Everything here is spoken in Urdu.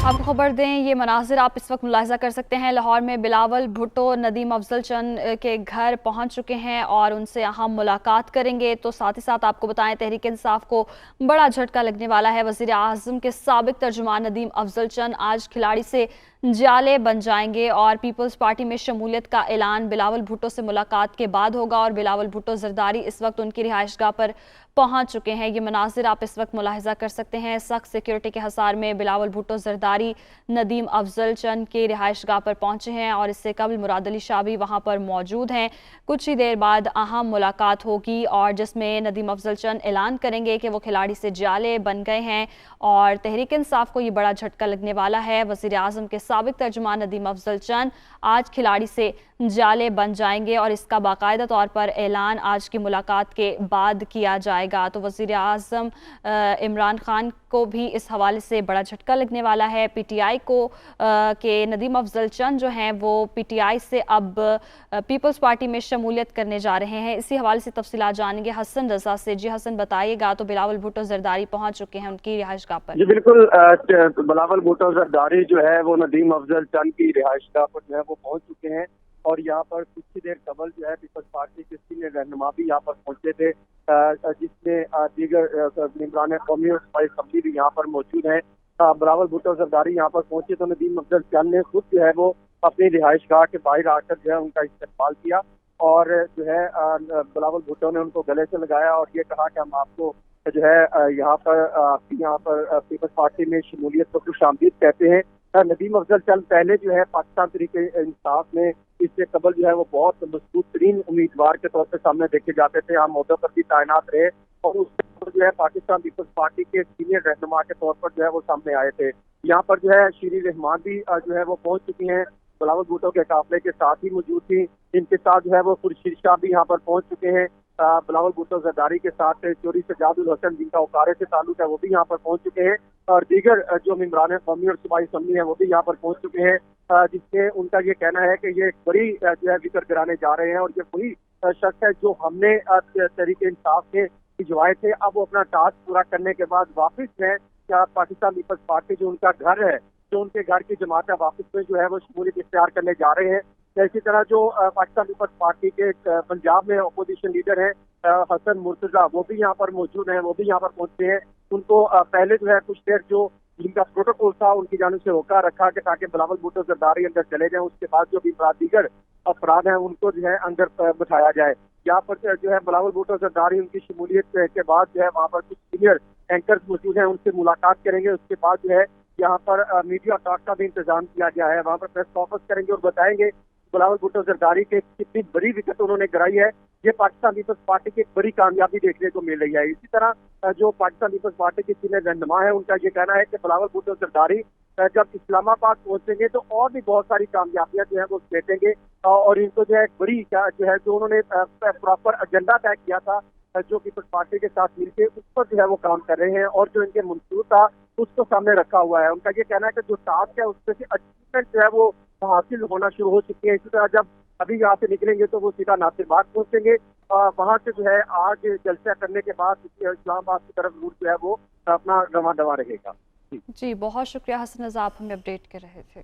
آپ کو خبر دیں، یہ مناظر آپ اس وقت ملاحظہ کر سکتے ہیں۔ لاہور میں بلاول بھٹو ندیم افضل چند کے گھر پہنچ چکے ہیں اور ان سے اہم ملاقات کریں گے۔ تو ساتھ ہی ساتھ آپ کو بتائیں، تحریک انصاف کو بڑا جھٹکا لگنے والا ہے۔ وزیر اعظم کے سابق ترجمان ندیم افضل چند آج کھلاڑی سے جالے بن جائیں گے اور پیپلز پارٹی میں شمولیت کا اعلان بلاول بھٹو سے ملاقات کے بعد ہوگا، اور بلاول بھٹو زرداری اس وقت ان کی رہائش گاہ پر پہنچ چکے ہیں۔ یہ مناظر آپ اس وقت ملاحظہ کر سکتے ہیں۔ سخت سیکیورٹی کے حصار میں بلاول بھٹو زرداری ندیم افضل چند کے رہائش گاہ پر پہنچے ہیں، اور اس سے قبل مراد علی شاہ بھی وہاں پر موجود ہیں۔ کچھ ہی دیر بعد اہم ملاقات ہوگی، اور جس میں ندیم افضل چند اعلان کریں گے کہ وہ کھلاڑی سے جالے بن گئے ہیں، اور تحریک انصاف کو یہ بڑا جھٹکا لگنے والا ہے۔ وزیر اعظم کے سابق ترجمان ندیم افضل چند آج کھلاڑی سے جالے بن جائیں گے، اور اس کا باقاعدہ طور پر اعلان آج کی ملاقات کے بعد کیا جائے گا۔ تو وزیر اعظم عمران خان کو بھی اس حوالے سے بڑا جھٹکا لگنے والا ہے، پی ٹی آئی کو، کہ ندیم افضل چند جو ہیں وہ پی ٹی آئی سے اب پیپلز پارٹی میں شمولیت کرنے جا رہے ہیں۔ اسی حوالے سے تفصیلات جانیں گے حسن رضا سے۔ جی حسن، بتائیے گا، تو بلاول بھٹو زرداری پہنچ چکے ہیں ان کی رہائش گاہ پر؟ جی بالکل، بلاول بھٹو زرداری جو ہے وہ ندیم افضل چند کی رہائش گاہ پر جو ہے وہ پہنچ چکے ہیں، اور یہاں پر کچھ ہی دیر قبل جو ہے پیپلز پارٹی کے سینئر رہنما بھی یہاں پر پہنچے تھے، جس میں دیگر ممبران قومی اور صوبائی اسمبلی بھی یہاں پر موجود ہیں۔ بلاول بھٹو زرداری یہاں پر پہنچے تو ندیم افضل چند نے خود جو ہے وہ اپنی رہائش گاہ کے باہر آ کر جو ہے ان کا استقبال کیا، اور جو ہے بلاول بھٹو نے ان کو گلے سے لگایا اور یہ کہا کہ ہم آپ کو جو ہے یہاں پر پیپلز پارٹی میں شمولیت کو خوش آمدید کہتے ہیں۔ ندیم افضل چند پہلے جو ہے پاکستان تحریک انصاف میں اس سے قبل جو ہے وہ بہت مضبوط ترین امیدوار کے طور پہ سامنے دیکھے جاتے تھے، عام عہدوں پر بھی تعینات رہے، اور اس سے قبل جو ہے پاکستان پیپلز پارٹی کے سینئر رہنما کے طور پر جو ہے وہ سامنے آئے تھے۔ یہاں پر جو ہے شیری رحمان بھی جو ہے وہ پہنچ چکی ہیں، بلاول بھٹو کے قافلے کے ساتھ ہی موجود تھی۔ ان کے ساتھ جو ہے وہ خورشید شاہ بھی یہاں پر پہنچ چکے ہیں۔ بلاول بھٹو زرداری کے ساتھ چوری سجاد الحسن جن کا اوقارے سے تعلق ہے وہ بھی یہاں پر پہنچ چکے ہیں، اور دیگر جو ممبران قومی اور صوبائی اسمبلی ہیں وہ بھی یہاں پر پہنچ چکے ہیں، جس سے ان کا یہ کہنا ہے کہ یہ ایک بڑی جو ہے ذکر کرانے جا رہے ہیں، اور یہ وہی شخص ہے جو ہم نے تحریک انصاف کے بھجوائے تھے۔ اب وہ اپنا ٹاسک پورا کرنے کے بعد واپس ہیں پاکستان پیپلز پارٹی جو ان کا گھر ہے، جو ان کے گھر کی جماعت ہے، واپس میں جو ہے وہ شمولیت اختیار کرنے جا رہے ہیں۔ اسی طرح جو پاکستان پیپلز پارٹی کے پنجاب میں اپوزیشن لیڈر ہیں حسن مرتضیٰ، وہ بھی یہاں پر موجود ہیں، وہ بھی یہاں پر پہنچتے ہیں۔ ان کو پہلے جو ہے کچھ دیر جو جن کا پروٹوکول تھا ان کی جانب سے روکا رکھا کہ تاکہ بلاول بھٹو زرداری اندر چلے جائیں، اس کے بعد جو بھی دیگر افراد ہیں ان کو جو ہے اندر بٹھایا جائے۔ یہاں پر جو ہے بلاول بھٹو زرداری ان کی شمولیت کے بعد جو ہے وہاں پر کچھ سینئر اینکرز موجود ہیں، ان سے ملاقات کریں گے۔ اس کے بعد جو ہے یہاں پر میڈیا ٹاک کا بھی انتظام کیا گیا ہے، وہاں پر پریس کانفرنس کریں گے اور بتائیں گے بلاول بھٹو زرداری کے کتنی بڑی وکٹ انہوں نے گرائی ہے۔ یہ پاکستان پیپلز پارٹی کی ایک بڑی کامیابی دیکھنے کو مل رہی ہے۔ اسی طرح جو پاکستان پیپلز پارٹی کے سینئر رہنما ہیں ان کا یہ کہنا ہے کہ بلاول بھٹو زرداری جب اسلام آباد پہنچیں گے تو اور بھی بہت ساری کامیابیاں جو ہے وہ دیکھیں گے، اور ان کو جو ہے ایک بڑی جو ہے جو انہوں نے پراپر ایجنڈا طے کیا تھا جو پیپلز پارٹی کے ساتھ مل کے اس پر جو ہے وہ کام کر رہے ہیں، اور جو ان کے منصور تھا اس کو سامنے رکھا ہوا ہے۔ ان کا یہ کہنا ہے کہ جو ٹاسک ہے اس سے اچیومنٹ جو ہے وہ حاصل ہونا شروع ہو چکی ہے۔ اسی طرح جب ابھی یہاں سے نکلیں گے تو وہ سیدھا ناصرباد پہنچیں گے، وہاں سے جو ہے آج جلسہ کرنے کے بعد اسلام آباد کی طرف روٹ جو ہے وہ اپنا رواں رہے گا۔ جی بہت شکریہ حسن رضا، آپ ہمیں اپڈیٹ کر رہے تھے۔